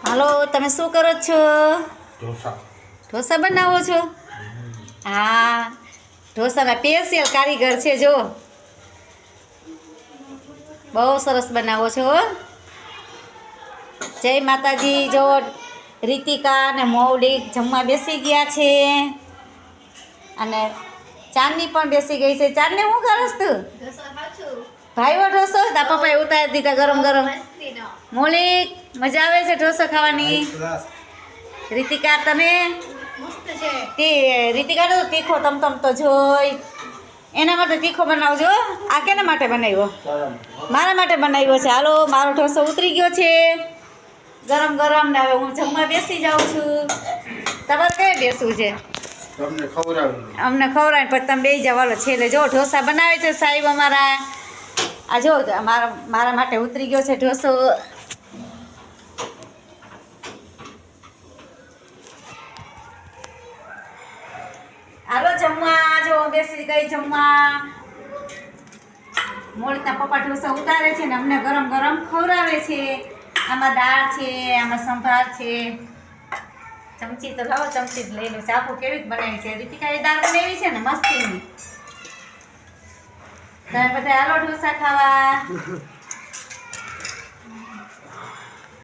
હાલો, તમે શું કરો છો? ઢોસા બનાવો છો? હા, ઢોસાના સ્પેશિયલ કારીગર છે જો. બહુ સરસ બનાવો છો. જય માતાજી. જો રીતિકા અને મૌલિક જમવા બેસી ગયા છે અને ચાંદની પણ બેસી ગઈ છે. ચાંદની શું કરસ તું? ભાઈઓ ઢોસો તા પપ્પાએ ઉતારી દીધા ગરમ ગરમ. મૌલિક મજા આવે છે ઢોસો ખાવાની? રીતિકા તને? રીતિકા તો તીખો તમ તો જોઈ એના માટે તીખો બનાવજો. આ કેના માટે બનાવ્યો? મારા માટે બનાવ્યો છે. હાલો, મારો ઢોસો ઉતરી ગયો છે ગરમ ગરમ ને હવે હું જમવા બેસી જાઉં છું. તમારે કઈ બેસવું છે? અમને ખવડાવે પછી તમે બેસી જાવ. હાલો છેલ્લે જો ઢોસા બનાવે છે સાહેબ અમારા. આ જો મારા માટે ઉતરી ગયો છે ઢોસો. હાલો જમવા. જો બેસી ગઈ જમવા. મોળીના પપ્પા ઢોસા ઉતારે છે ને અમને ગરમ ગરમ ખવડાવે છે. આમાં દાળ છે, આમાં સંભાર છે. ચમચી તો લાવો, ચમચી જ લઈ લો. ચાકુ કેવી બનાવી છે રીતિકા? એ દાળ બનાવી છે ને મસ્તીની. તમે બધા હાલો ઢોસા ખાવા.